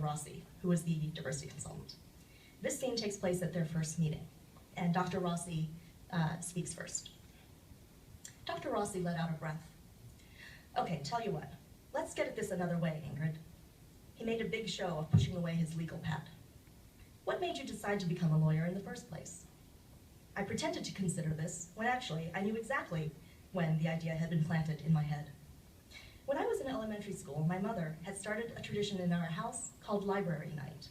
Rossi, who was the diversity consultant. This scene takes place at their first meeting, and Dr. Rossi speaks first. Dr. Rossi let out a breath. Okay, tell you what, let's get at this another way, Ingrid. He made a big show of pushing away his legal pad. What made you decide to become a lawyer in the first place? I pretended to consider this when actually I knew exactly when the idea had been planted in my head. When I was in elementary school, my mother had started a tradition in our house called library night.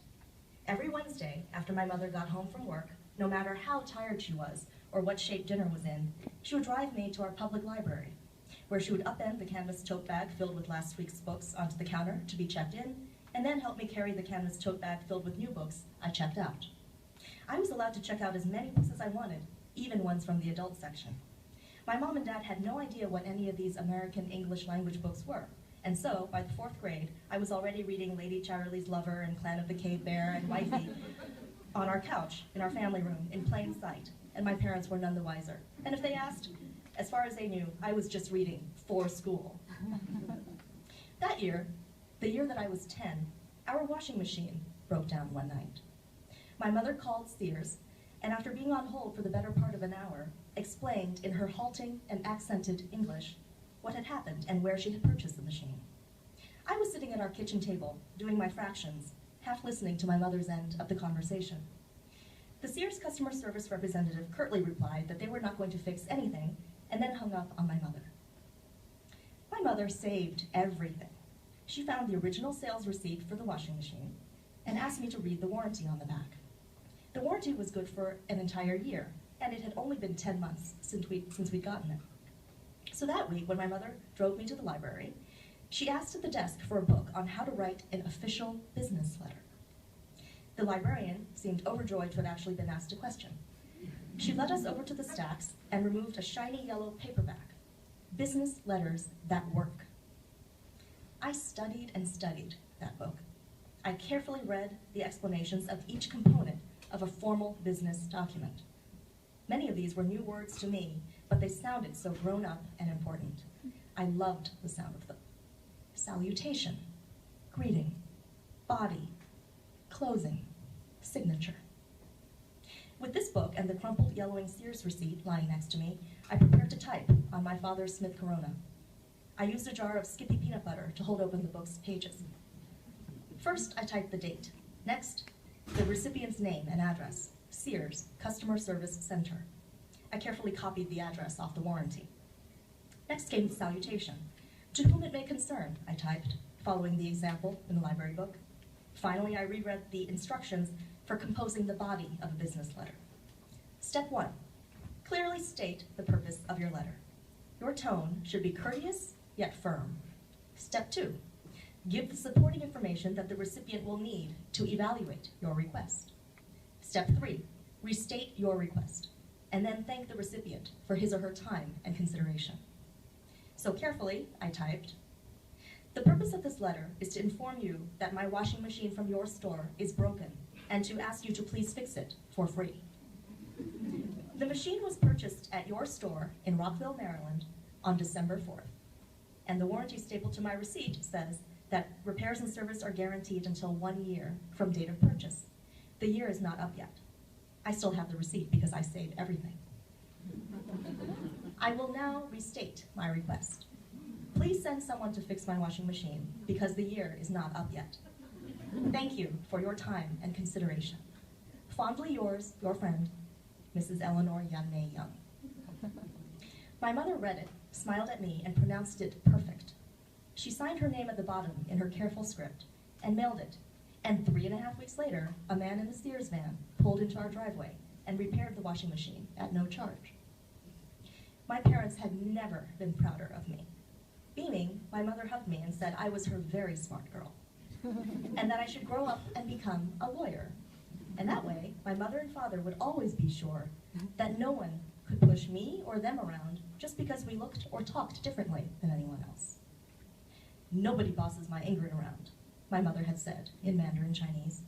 Every Wednesday, after my mother got home from work, no matter how tired she was or what shape dinner was in, she would drive me to our public library, where she would upend the canvas tote bag filled with last week's books onto the counter to be checked in, and then help me carry the canvas tote bag filled with new books I checked out. I was allowed to check out as many books as I wanted, even ones from the adult section. My mom and dad had no idea what any of these American English language books were, and so, by the 4th grade, I was already reading Lady Chatterley's Lover and Clan of the Cave Bear and Wifey on our couch in our family room in plain sight, and my parents were none the wiser. And if they asked, as far as they knew, I was just reading for school. That year, the year that I was 10, our washing machine broke down one night. My mother called Sears, and after being on hold for the better part of an hour, explained in her halting and accented English what had happened and where she had purchased the machine. I was sitting at our kitchen table, doing my fractions, half listening to my mother's end of the conversation. The Sears customer service representative curtly replied that they were not going to fix anything, and then hung up on my mother. My mother saved everything. She found the original sales receipt for the washing machine and asked me to read the warranty on the back. The warranty was good for an entire year, and it had only been 10 months since we'd gotten it. So that week, when my mother drove me to the library, she asked at the desk for a book on how to write an official business letter. The librarian seemed overjoyed to have actually been asked a question. She led us over to the stacks and removed a shiny yellow paperback, Business Letters That Work. I studied and studied that book. I carefully read the explanations of each component of a formal business document. Many of these were new words to me, but they sounded so grown up and important. I loved the sound of them. Salutation, greeting, body, closing, signature. With this book and the crumpled yellowing Sears receipt lying next to me, I prepared to type on my father's Smith Corona. I used a jar of Skippy peanut butter to hold open the book's pages. First, I typed the date. Next, the recipient's name and address, Sears, Customer Service Center. I carefully copied the address off the warranty. Next came the salutation. To whom it may concern, I typed, following the example in the library book. Finally, I reread the instructions for composing the body of a business letter. Step 1, clearly state the purpose of your letter. Your tone should be courteous, yet firm. Step 2, give the supporting information that the recipient will need to evaluate your request. Step 3, restate your request, and then thank the recipient for his or her time and consideration. So carefully, I typed, the purpose of this letter is to inform you that my washing machine from your store is broken and to ask you to please fix it for free. The machine was purchased at your store in Rockville, Maryland on December 4th, and the warranty stapled to my receipt says that repairs and service are guaranteed until 1 year from date of purchase. The year is not up yet. I still have the receipt because I save everything. I will now restate my request. Please send someone to fix my washing machine because the year is not up yet. Thank you for your time and consideration. Fondly yours, your friend, Mrs. Eleanor Yanmei Young. My mother read it, smiled at me, and pronounced it perfect. She signed her name at the bottom in her careful script and mailed it. And 3.5 weeks later, a man in the Sears van pulled into our driveway and repaired the washing machine at no charge. My parents had never been prouder of me. Beaming, my mother hugged me and said I was her very smart girl, and that I should grow up and become a lawyer. And that way, my mother and father would always be sure that no one could push me or them around just because we looked or talked differently than anyone else. Nobody bosses my Ingrid around, my mother had said in Mandarin Chinese.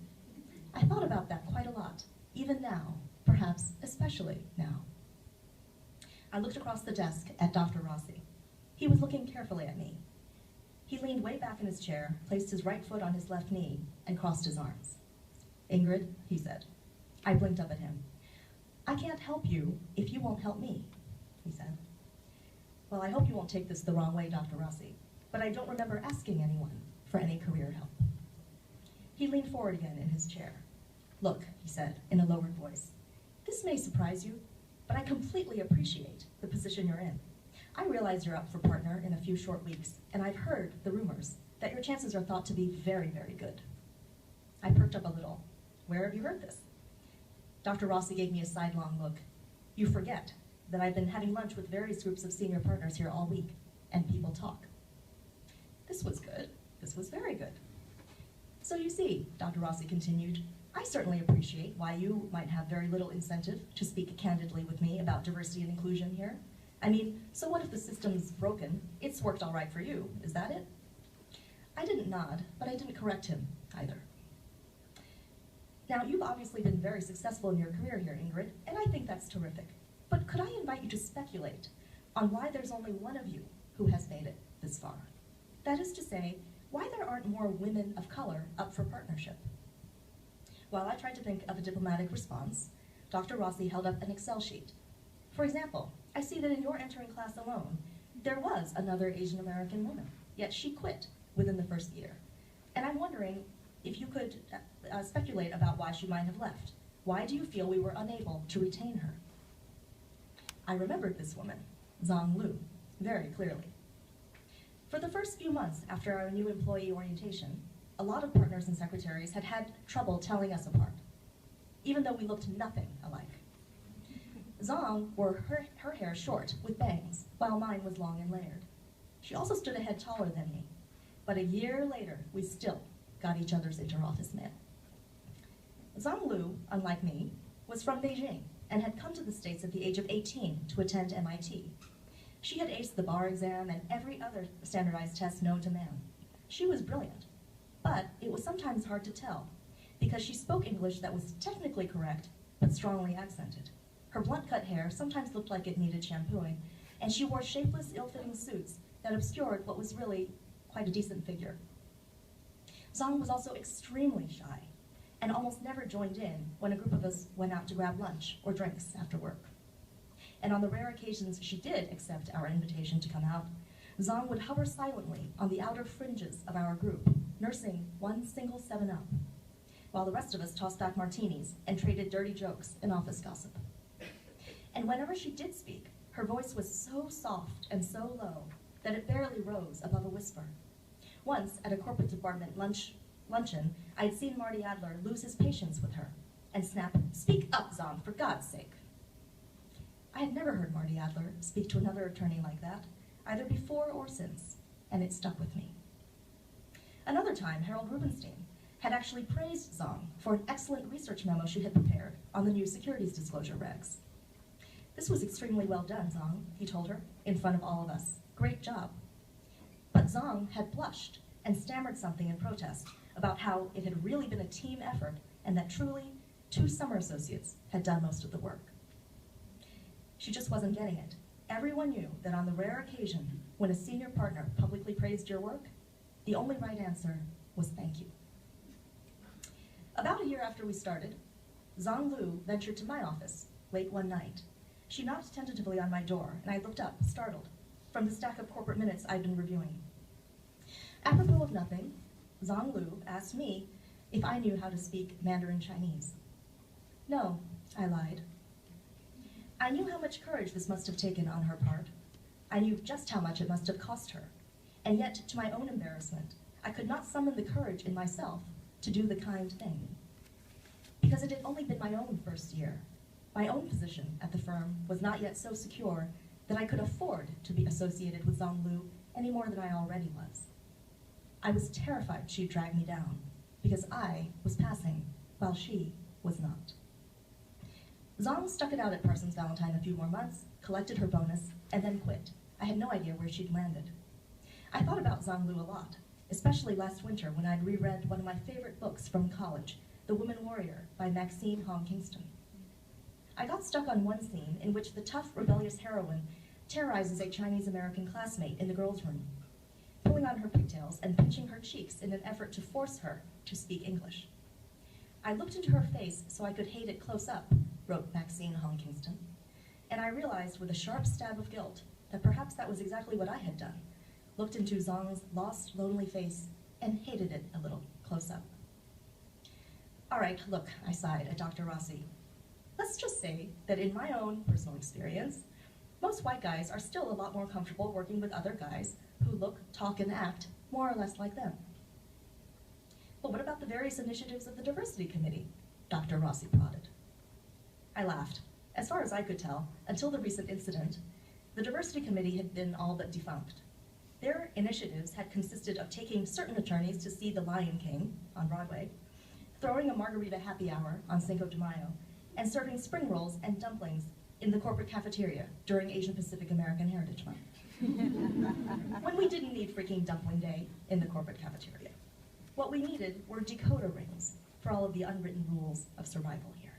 I thought about that quite a lot, even now, perhaps especially now. I looked across the desk at Dr. Rossi. He was looking carefully at me. He leaned way back in his chair, placed his right foot on his left knee, and crossed his arms. "Ingrid," he said. I blinked up at him. "I can't help you if you won't help me," he said. "Well, I hope you won't take this the wrong way, Dr. Rossi, but I don't remember asking anyone for any career help." He leaned forward again in his chair. "Look," he said in a lowered voice, "this may surprise you, but I completely appreciate the position you're in. I realize you're up for partner in a few short weeks, and I've heard the rumors that your chances are thought to be very, very good." I perked up a little. "Where have you heard this?" Dr. Rossi gave me a sidelong look. "You forget that I've been having lunch with various groups of senior partners here all week, and people talk." This was good. This was very good. "So you see," Dr. Rossi continued, "I certainly appreciate why you might have very little incentive to speak candidly with me about diversity and inclusion here. I mean, so what if the system's broken? It's worked all right for you, is that it?" I didn't nod, but I didn't correct him either. "Now, you've obviously been very successful in your career here, Ingrid, and I think that's terrific. But could I invite you to speculate on why there's only one of you who has made it this far? That is to say, why there aren't more women of color up for partnership?" While I tried to think of a diplomatic response, Dr. Rossi held up an Excel sheet. "For example, I see that in your entering class alone, there was another Asian American woman, yet she quit within the first year. And I'm wondering if you could speculate about why she might have left. Why do you feel we were unable to retain her?" I remembered this woman, Zong Lu, very clearly. For the first few months after our new employee orientation, a lot of partners and secretaries had had trouble telling us apart, even though we looked nothing alike. Zong wore her hair short with bangs, while mine was long and layered. She also stood a head taller than me, but a year later, we still got each other's interoffice mail. Zong Lu, unlike me, was from Beijing and had come to the States at the age of 18 to attend MIT. She had aced the bar exam and every other standardized test known to man. She was brilliant, but it was sometimes hard to tell because she spoke English that was technically correct, but strongly accented. Her blunt-cut hair sometimes looked like it needed shampooing, and she wore shapeless, ill-fitting suits that obscured what was really quite a decent figure. Zong was also extremely shy and almost never joined in when a group of us went out to grab lunch or drinks after work. And on the rare occasions she did accept our invitation to come out, Zong would hover silently on the outer fringes of our group, nursing one single 7-Up, while the rest of us tossed back martinis and traded dirty jokes and office gossip. And whenever she did speak, her voice was so soft and so low that it barely rose above a whisper. Once, at a corporate department luncheon, I'd seen Marty Adler lose his patience with her and snap, "Speak up, Zong, for God's sake." I had never heard Marty Adler speak to another attorney like that, either before or since, and it stuck with me. Another time, Harold Rubenstein had actually praised Zong for an excellent research memo she had prepared on the new securities disclosure regs. "This was extremely well done, Zong," he told her, in front of all of us. "Great job." But Zong had blushed and stammered something in protest about how it had really been a team effort and that truly 2 summer associates had done most of the work. She just wasn't getting it. Everyone knew that on the rare occasion when a senior partner publicly praised your work, the only right answer was thank you. About a year after we started, Zong Lu ventured to my office late one night. She knocked tentatively on my door, and I looked up, startled, from the stack of corporate minutes I'd been reviewing. Apropos of nothing, Zong Lu asked me if I knew how to speak Mandarin Chinese. "No," I lied. I knew how much courage this must have taken on her part. I knew just how much it must have cost her. And yet, to my own embarrassment, I could not summon the courage in myself to do the kind thing. Because it had only been my own first year. My own position at the firm was not yet so secure that I could afford to be associated with Zong Lu any more than I already was. I was terrified she'd drag me down, because I was passing while she was not. Zong stuck it out at Parsons Valentine a few more months, collected her bonus, and then quit. I had no idea where she'd landed. I thought about Zong Lu a lot, especially last winter when I'd reread one of my favorite books from college, The Woman Warrior by Maxine Hong Kingston. I got stuck on one scene in which the tough, rebellious heroine terrorizes a Chinese-American classmate in the girls' room, pulling on her pigtails and pinching her cheeks in an effort to force her to speak English. I looked into her face so I could hate it close up, wrote Maxine Hong Kingston, and I realized with a sharp stab of guilt that perhaps that was exactly what I had done, looked into Zong's lost, lonely face and hated it a little close up. All right, look, I sighed at Dr. Rossi. Let's just say that in my own personal experience, most white guys are still a lot more comfortable working with other guys who look, talk, and act more or less like them. But what about the various initiatives of the Diversity Committee? Dr. Rossi prodded. I laughed. As far as I could tell, until the recent incident, the Diversity Committee had been all but defunct. Their initiatives had consisted of taking certain attorneys to see The Lion King on Broadway, throwing a margarita happy hour on Cinco de Mayo, and serving spring rolls and dumplings in the corporate cafeteria during Asian Pacific American Heritage Month. When we didn't need freaking dumpling day in the corporate cafeteria. What we needed were decoder rings for all of the unwritten rules of survival here.